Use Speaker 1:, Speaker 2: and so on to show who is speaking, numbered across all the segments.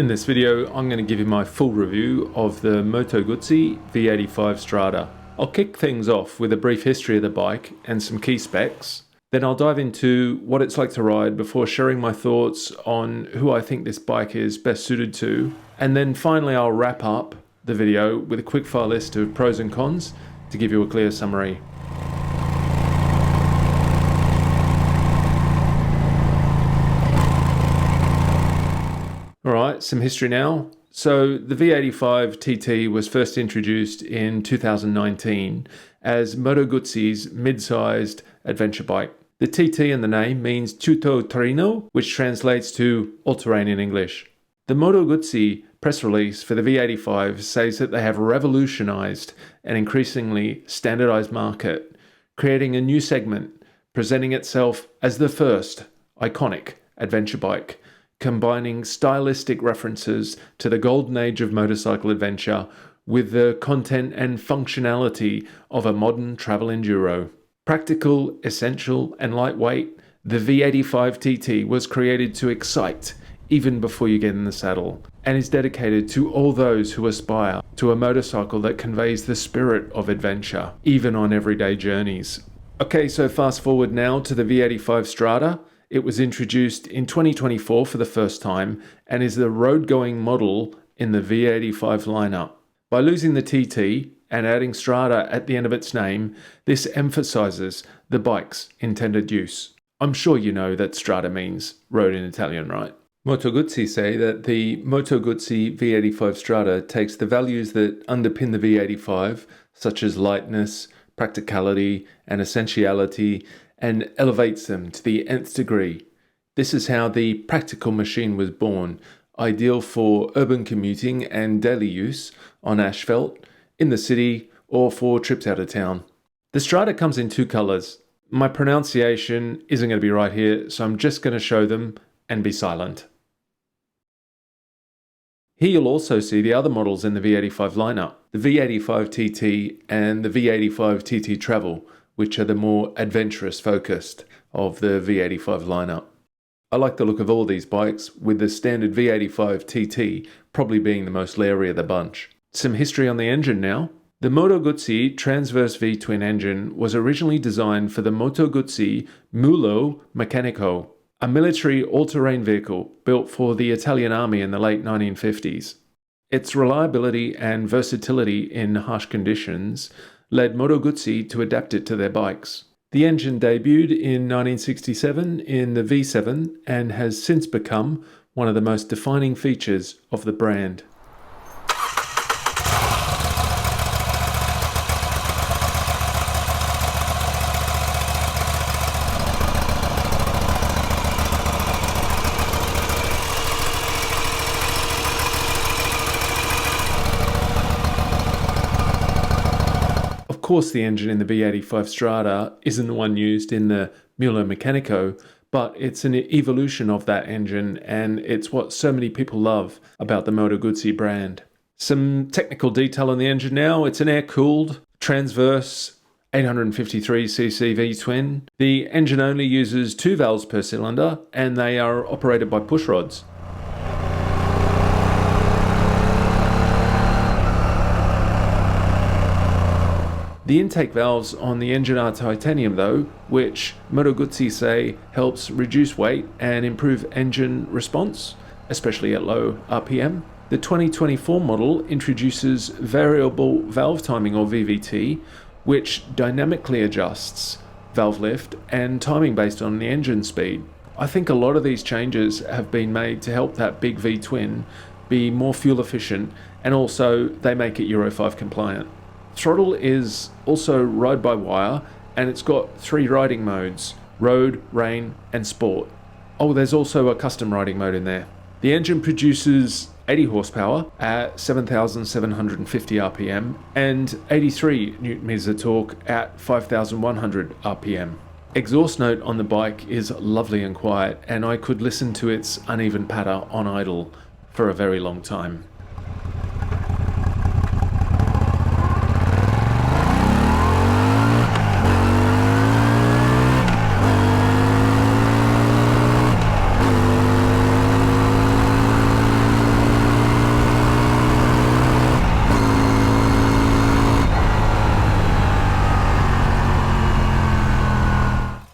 Speaker 1: In this video, I'm going to give you my full review of the Moto Guzzi V85 Strada. I'll kick things off with a brief history of the bike and some key specs. Then I'll dive into what it's like to ride before sharing my thoughts on who I think this bike is best suited to. And then finally I'll wrap up the video with a quickfire list of pros and cons to give you a clear summary. Alright, some history now. So the V85 TT was first introduced in 2019 as Moto Guzzi's mid-sized adventure bike. The TT in the name means Tutto Terreno, which translates to all-terrain in English. The Moto Guzzi press release for the V85 says that they have revolutionized an increasingly standardized market, creating a new segment, presenting itself as the first iconic adventure bike, combining stylistic references to the golden age of motorcycle adventure with the content and functionality of a modern travel enduro. Practical, essential, and lightweight, the V85 TT was created to excite even before you get in the saddle, and is dedicated to all those who aspire to a motorcycle that conveys the spirit of adventure, even on everyday journeys. Okay, so fast forward now to the V85 Strada. It was introduced in 2024 for the first time and is the road-going model in the V85 lineup. By losing the TT and adding Strada at the end of its name, this emphasizes the bike's intended use. I'm sure you know that Strada means road in Italian, right? Moto Guzzi say that the Moto Guzzi V85 Strada takes the values that underpin the V85, such as lightness, practicality, and essentiality, and elevates them to the nth degree. This is how the practical machine was born, ideal for urban commuting and daily use on asphalt, in the city, or for trips out of town. The Strada comes in two colors. My pronunciation isn't going to be right here, so I'm just going to show them and be silent. Here you'll also see the other models in the V85 lineup, the V85 TT and the V85 TT Travel, which are the more adventurous focused of the V85 lineup. I like the look of all these bikes, with the standard V85 TT probably being the most leery of the bunch. Some history on the engine now. The Moto Guzzi transverse V-twin engine was originally designed for the Moto Guzzi Mulo Meccanico, a military all-terrain vehicle built for the Italian army in the late 1950s. Its reliability and versatility in harsh conditions led Moto Guzzi to adapt it to their bikes. The engine debuted in 1967 in the V7 and has since become one of the most defining features of the brand. Of course, the engine in the V85 Strada isn't the one used in the Mulo Meccanico, but it's an evolution of that engine, and it's what so many people love about the Moto Guzzi brand. Some technical detail on the engine now. It's an air-cooled, transverse 853cc V-twin. The engine only uses 2 valves per cylinder, and they are operated by push rods. The intake valves on the engine are titanium though, which Moto Guzzi say helps reduce weight and improve engine response, especially at low RPM. The 2024 model introduces variable valve timing, or VVT, which dynamically adjusts valve lift and timing based on the engine speed. I think a lot of these changes have been made to help that big V-twin be more fuel efficient, and also they make it Euro 5 compliant. Throttle is also ride-by-wire, and it's got 3 riding modes: road, rain, and sport. Oh, there's also a custom riding mode in there. The engine produces 80 horsepower at 7,750 RPM and 83 Nm of torque at 5,100 RPM. Exhaust note on the bike is lovely and quiet, and I could listen to its uneven patter on idle for a very long time.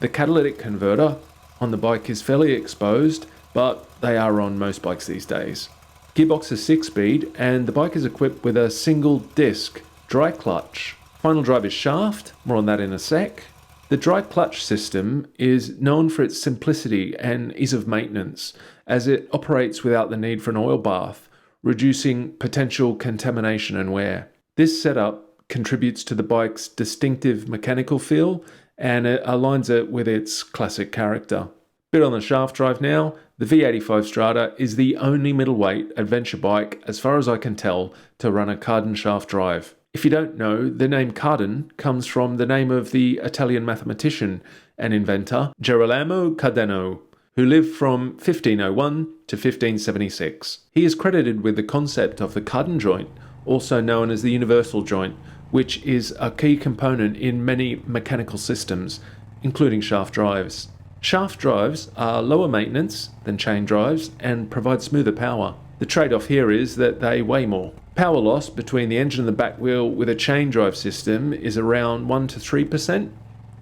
Speaker 1: The catalytic converter on the bike is fairly exposed, but they are on most bikes these days. Gearbox is 6-speed, and the bike is equipped with a single disc dry clutch. Final drive is shaft, more on that in a sec. The dry clutch system is known for its simplicity and ease of maintenance, as it operates without the need for an oil bath, reducing potential contamination and wear. This setup contributes to the bike's distinctive mechanical feel, and it aligns it with its classic character. Bit on the shaft drive now. The V85 Strada is the only middleweight adventure bike, as far as I can tell, to run a cardan shaft drive. If you don't know, the name cardan comes from the name of the Italian mathematician and inventor Girolamo Cardano, who lived from 1501 to 1576. He is credited with the concept of the cardan joint, also known as the universal joint, which is a key component in many mechanical systems, including shaft drives. Shaft drives are lower maintenance than chain drives and provide smoother power. The trade-off here is that they weigh more. Power loss between the engine and the back wheel with a chain drive system is around 1 to 3%,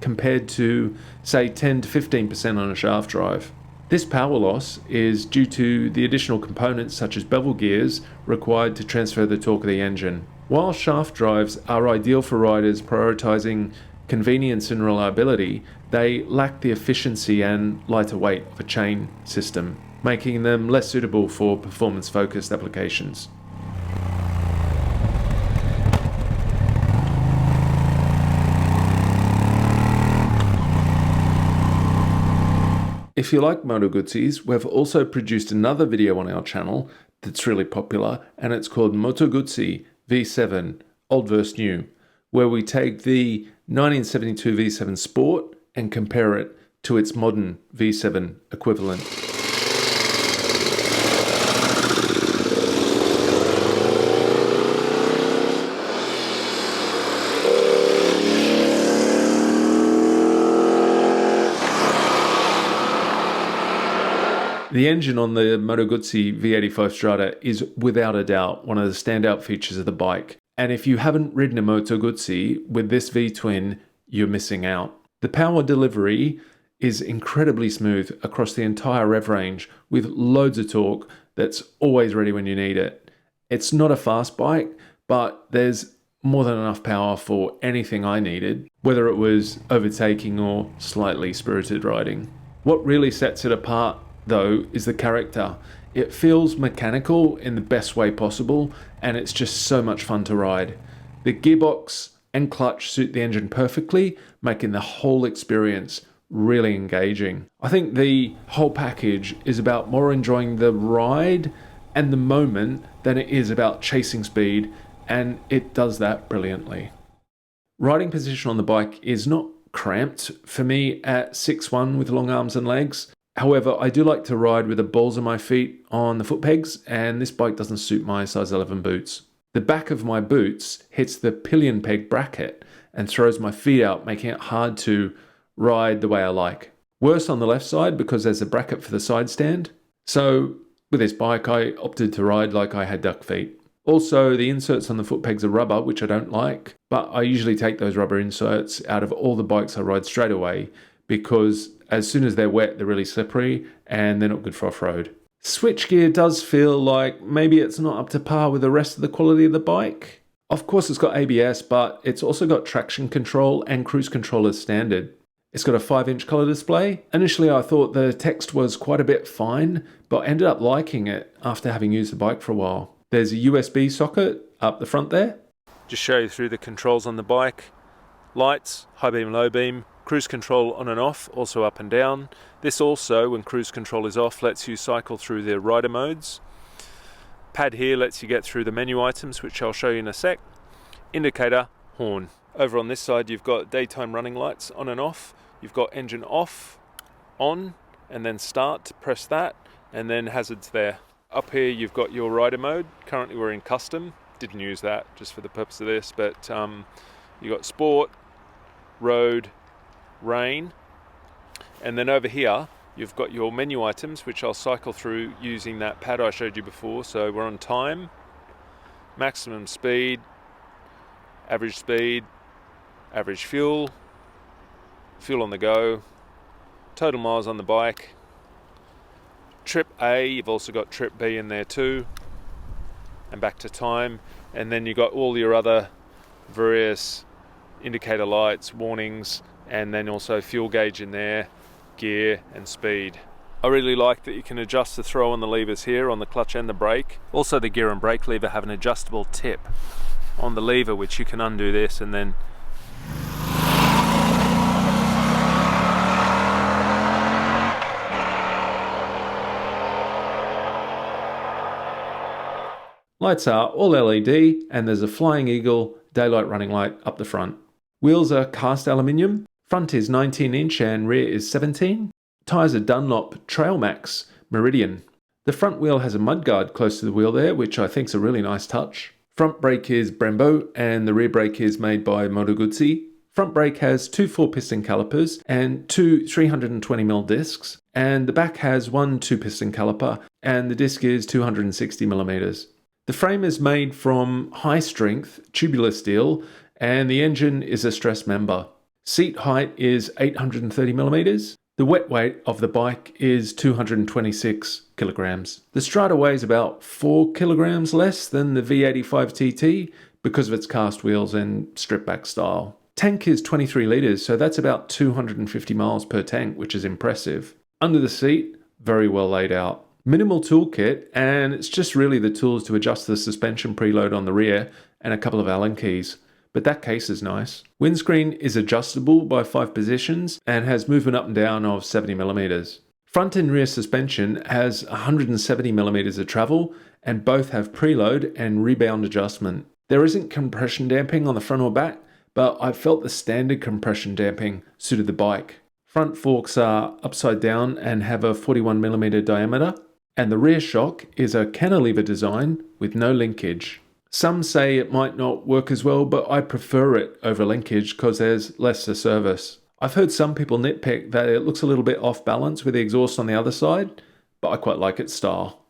Speaker 1: compared to, say, 10 to 15% on a shaft drive. This power loss is due to the additional components such as bevel gears required to transfer the torque of the engine. While shaft drives are ideal for riders prioritizing convenience and reliability, they lack the efficiency and lighter weight of a chain system, making them less suitable for performance-focused applications. If you like Moto Guzzis, we've also produced another video on our channel that's really popular, and it's called Moto Guzzi V7 Old vs New, where we take the 1972 V7 Sport and compare it to its modern V7 equivalent. The engine on the Moto Guzzi V85 Strada is without a doubt one of the standout features of the bike. And if you haven't ridden a Moto Guzzi with this V-twin, you're missing out. The power delivery is incredibly smooth across the entire rev range with loads of torque that's always ready when you need it. It's not a fast bike, but there's more than enough power for anything I needed, whether it was overtaking or slightly spirited riding. What really sets it apart, though, is the character. It feels mechanical in the best way possible, and it's just so much fun to ride. The gearbox and clutch suit the engine perfectly, making the whole experience really engaging. I think the whole package is about more enjoying the ride and the moment than it is about chasing speed, and it does that brilliantly. Riding position on the bike is not cramped for me at 6'1" with long arms and legs. However, I do like to ride with the balls of my feet on the foot pegs, and this bike doesn't suit my size 11 boots. The back of my boots hits the pillion peg bracket and throws my feet out, making it hard to ride the way I like. Worse on the left side because there's a bracket for the side stand. So with this bike, I opted to ride like I had duck feet. Also, the inserts on the foot pegs are rubber, which I don't like, but I usually take those rubber inserts out of all the bikes I ride straight away, because as soon as they're wet, they're really slippery and they're not good for off-road. Switchgear does feel like maybe it's not up to par with the rest of the quality of the bike. Of course, it's got ABS, but it's also got traction control and cruise control as standard. It's got a 5-inch color display. Initially, I thought the text was quite a bit fine, but ended up liking it after having used the bike for a while. There's a USB socket up the front there. Just show you through the controls on the bike. Lights, high beam, low beam. Cruise control on and off, also up and down. This also, when cruise control is off, lets you cycle through the rider modes. Pad here lets you get through the menu items, which I'll show you in a sec. Indicator, horn. Over on this side, you've got daytime running lights on and off. You've got engine off, on, and then start. Press that, and then hazards there. Up here, you've got your rider mode. Currently, we're in custom. Didn't use that just for the purpose of this, but you've got sport, road, rain, and then over here you've got your menu items, which I'll cycle through using that pad I showed you before. So we're on time, maximum speed, average fuel, fuel on the go, Total miles on the bike. Trip A, you've also got trip B in there too. And back to time. And then you've got all your other various indicator lights, warnings, and then also fuel gauge in there, gear and speed. I really like that you can adjust the throw on the levers here on the clutch and the brake. Also the gear and brake lever have an adjustable tip on the lever, which you can undo this and then lights are all LED, and there's a Flying Eagle daylight running light up the front. Wheels are cast aluminium, front is 19-inch and rear is 17. Tyres are Dunlop Trailmax Meridian. The front wheel has a mudguard close to the wheel there, which I think is a really nice touch. Front brake is Brembo and the rear brake is made by Moto Guzzi. Front brake has two 4-piston calipers and two 320mm discs, and the back has one 2-piston caliper and the disc is 260mm. The frame is made from high-strength tubular steel and the engine is a stress member. Seat height is 830mm. The wet weight of the bike is 226 kilograms. The Strada weighs about 4 kilograms less than the V85 TT because of its cast wheels and strip back style. Tank is 23 litres, so that's about 250 miles per tank, which is impressive. Under the seat, very well laid out. Minimal toolkit, and it's just really the tools to adjust the suspension preload on the rear and a couple of Allen keys. But that case is nice. Windscreen is adjustable by 5 positions and has movement up and down of 70mm. Front and rear suspension has 170mm of travel and both have preload and rebound adjustment. There isn't compression damping on the front or back, but I felt the standard compression damping suited the bike. Front forks are upside down and have a 41mm diameter, and the rear shock is a cantilever design with no linkage. Some say it might not work as well, but I prefer it over linkage because there's less to service. I've heard some people nitpick that it looks a little bit off balance with the exhaust on the other side, but I quite like its style.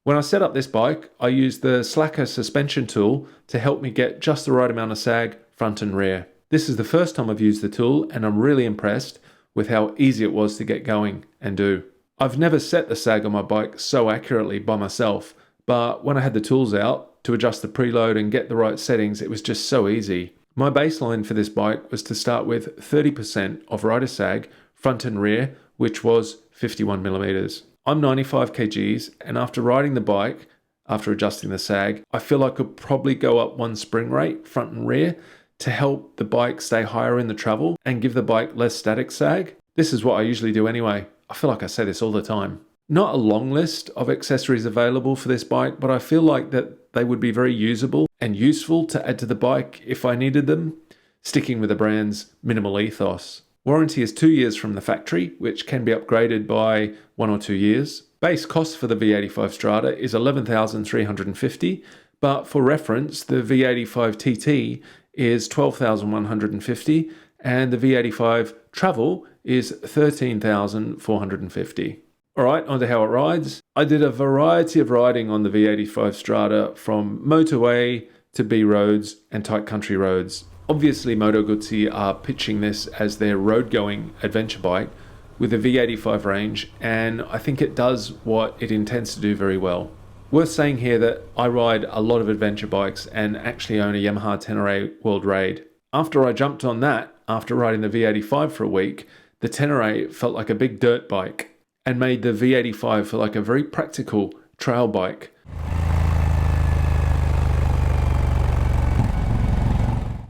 Speaker 1: When I set up this bike, I used the Slacker suspension tool to help me get just the right amount of sag front and rear. This is the first time I've used the tool and I'm really impressed with how easy it was to get going and do. I've never set the sag on my bike so accurately by myself, but when I had the tools out to adjust the preload and get the right settings, it was just so easy. My baseline for this bike was to start with 30% of rider sag, front and rear, which was 51mm. I'm 95 kgs, and after riding the bike, after adjusting the sag, I feel I could probably go up one spring rate, front and rear, to help the bike stay higher in the travel and give the bike less static sag. This is what I usually do anyway. I feel like I say this all the time. Not a long list of accessories available for this bike, but I feel like that they would be very usable and useful to add to the bike if I needed them, sticking with the brand's minimal ethos. Warranty is 2 years from the factory, which can be upgraded by 1 or 2 years. Base cost for the V85 Strada is $11,350, but for reference, the V85 TT is $12,150 and the V85 Travel is $13,450. Alright, on to how it rides. I did a variety of riding on the V85 Strada from motorway to B roads and tight country roads. Obviously Moto Guzzi are pitching this as their road-going adventure bike with a V85 range, and I think it does what it intends to do very well. Worth saying here that I ride a lot of adventure bikes and actually own a Yamaha Tenere World Raid. After I jumped on that, after riding the V85 for a week, the Tenere felt like a big dirt bike and made the V85 feel like a very practical trail bike.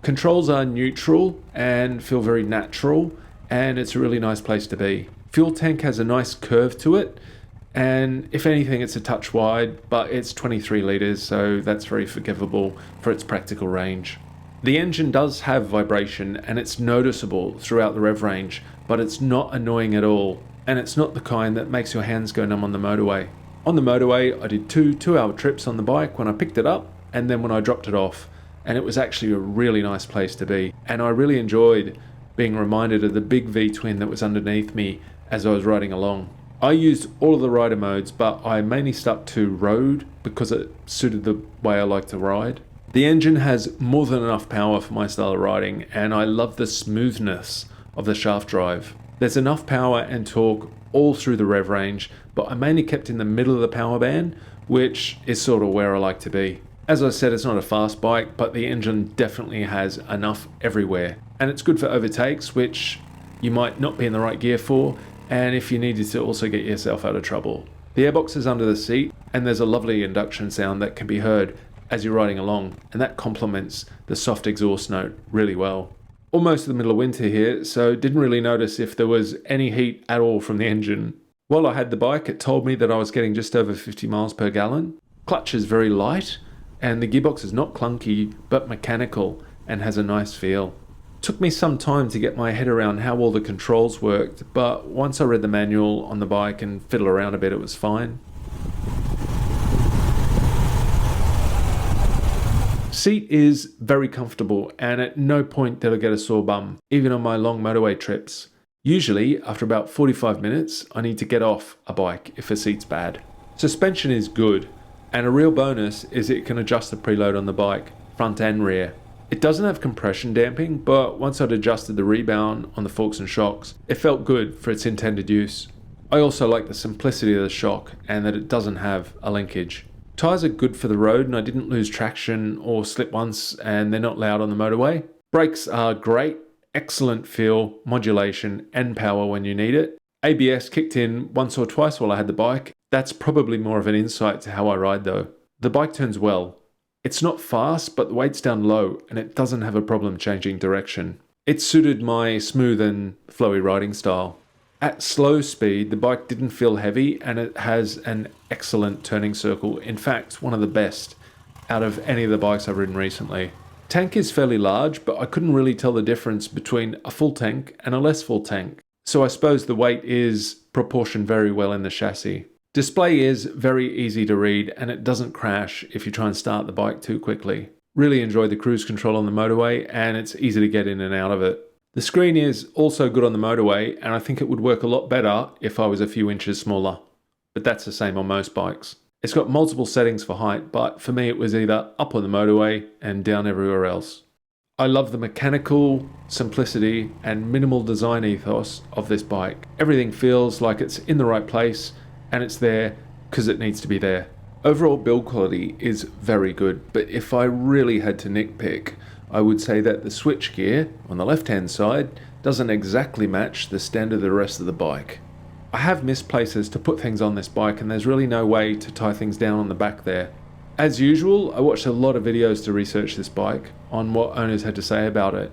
Speaker 1: Controls are neutral and feel very natural, and it's a really nice place to be. Fuel tank has a nice curve to it, and if anything it's a touch wide, but it's 23 litres, so that's very forgivable for its practical range. The engine does have vibration and it's noticeable throughout the rev range, but it's not annoying at all. And it's not the kind that makes your hands go numb on the motorway. On the motorway, I did two 2-hour trips on the bike when I picked it up and then when I dropped it off. And it was actually a really nice place to be. And I really enjoyed being reminded of the big V-twin that was underneath me as I was riding along. I used all of the rider modes, but I mainly stuck to road because it suited the way I like to ride. The engine has more than enough power for my style of riding, and I love the smoothness of the shaft drive. There's enough power and torque all through the rev range, but I mainly kept in the middle of the power band, which is sort of where I like to be. As I said, it's not a fast bike, but the engine definitely has enough everywhere. And it's good for overtakes, which you might not be in the right gear for, and if you needed to also get yourself out of trouble. The airbox is under the seat, and there's a lovely induction sound that can be heard as you're riding along, and that complements the soft exhaust note really well. Almost the middle of winter here, so didn't really notice if there was any heat at all from the engine. While I had the bike, it told me that I was getting just over 50 miles per gallon. Clutch is very light, and the gearbox is not clunky, but mechanical, and has a nice feel. Took me some time to get my head around how all the controls worked, but once I read the manual on the bike and fiddled around a bit, it was fine. Seat is very comfortable, and at no point did I get a sore bum, even on my long motorway trips. Usually, after about 45 minutes, I need to get off a bike if a seat's bad. Suspension is good, and a real bonus is it can adjust the preload on the bike, front and rear. It doesn't have compression damping, but once I'd adjusted the rebound on the forks and shocks, it felt good for its intended use. I also like the simplicity of the shock and that it doesn't have a linkage. Tyres are good for the road, and I didn't lose traction or slip once, and they're not loud on the motorway. Brakes are great, excellent feel, modulation and power when you need it. ABS kicked in once or twice while I had the bike. That's probably more of an insight to how I ride though. The bike turns well. It's not fast, but the weight's down low and it doesn't have a problem changing direction. It suited my smooth and flowy riding style. At slow speed, the bike didn't feel heavy, and it has an excellent turning circle. In fact, one of the best out of any of the bikes I've ridden recently. Tank is fairly large, but I couldn't really tell the difference between a full tank and a less full tank. So I suppose the weight is proportioned very well in the chassis. Display is very easy to read, and it doesn't crash if you try and start the bike too quickly. Really enjoyed the cruise control on the motorway, and it's easy to get in and out of it. The screen is also good on the motorway, and I think it would work a lot better if I was a few inches smaller. But that's the same on most bikes. It's got multiple settings for height, but for me it was either up on the motorway and down everywhere else. I love the mechanical simplicity and minimal design ethos of this bike. Everything feels like it's in the right place, and it's there because it needs to be there. Overall build quality is very good, but if I really had to nitpick, I would say that the switchgear on the left hand side doesn't exactly match the standard of the rest of the bike. I have missed places to put things on this bike, and there's really no way to tie things down on the back there. As usual, I watched a lot of videos to research this bike on what owners had to say about it.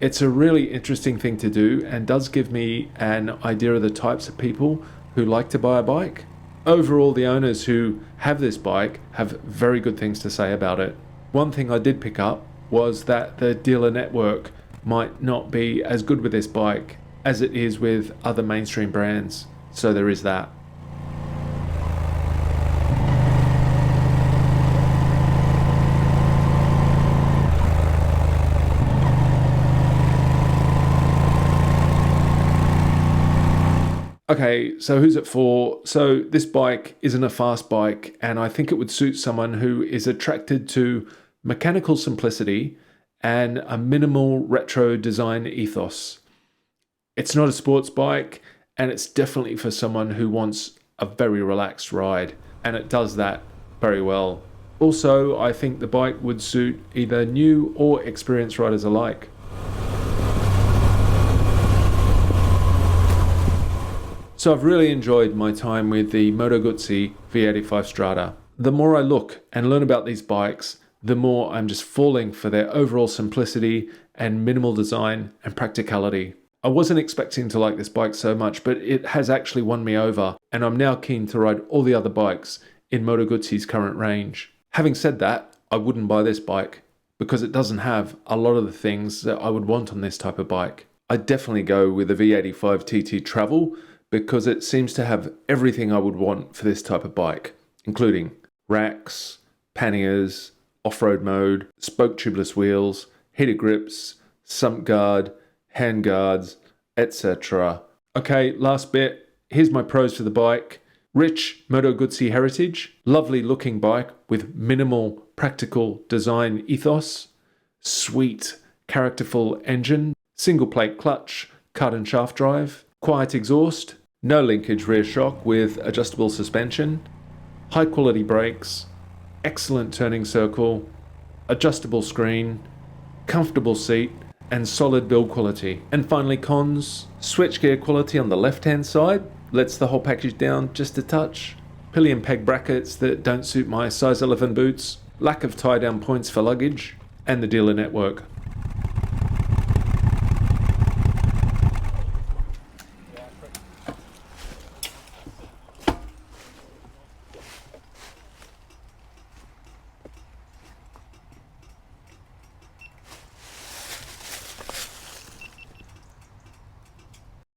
Speaker 1: It's a really interesting thing to do and does give me an idea of the types of people who like to buy a bike. Overall, the owners who have this bike have very good things to say about it. One thing I did pick up was that the dealer network might not be as good with this bike as it is with other mainstream brands, so there is that. Okay, so who's it for? So this bike isn't a fast bike, and I think it would suit someone who is attracted to mechanical simplicity and a minimal retro design ethos. It's not a sports bike, and it's definitely for someone who wants a very relaxed ride, and it does that very well. Also, I think the bike would suit either new or experienced riders alike. So I've really enjoyed my time with the Moto Guzzi V85 Strada. The more I look and learn about these bikes, the more I'm just falling for their overall simplicity and minimal design and practicality. I wasn't expecting to like this bike so much, but it has actually won me over, and I'm now keen to ride all the other bikes in Moto Guzzi's current range. Having said that, I wouldn't buy this bike because it doesn't have a lot of the things that I would want on this type of bike. I'd definitely go with the V85 TT Travel because it seems to have everything I would want for this type of bike, including racks, panniers, off-road mode, spoke tubeless wheels, heated grips, sump guard, hand guards, etc. Okay, last bit. Here's my pros for the bike. Rich Moto Guzzi heritage, lovely looking bike with minimal practical design ethos, sweet characterful engine, single plate clutch, cart and shaft drive, quiet exhaust, no linkage rear shock with adjustable suspension, high quality brakes, excellent turning circle, adjustable screen, comfortable seat, and solid build quality. And finally cons, switchgear quality on the left hand side lets the whole package down just a touch, pillion peg brackets that don't suit my size 11 boots, lack of tie down points for luggage, and the dealer network.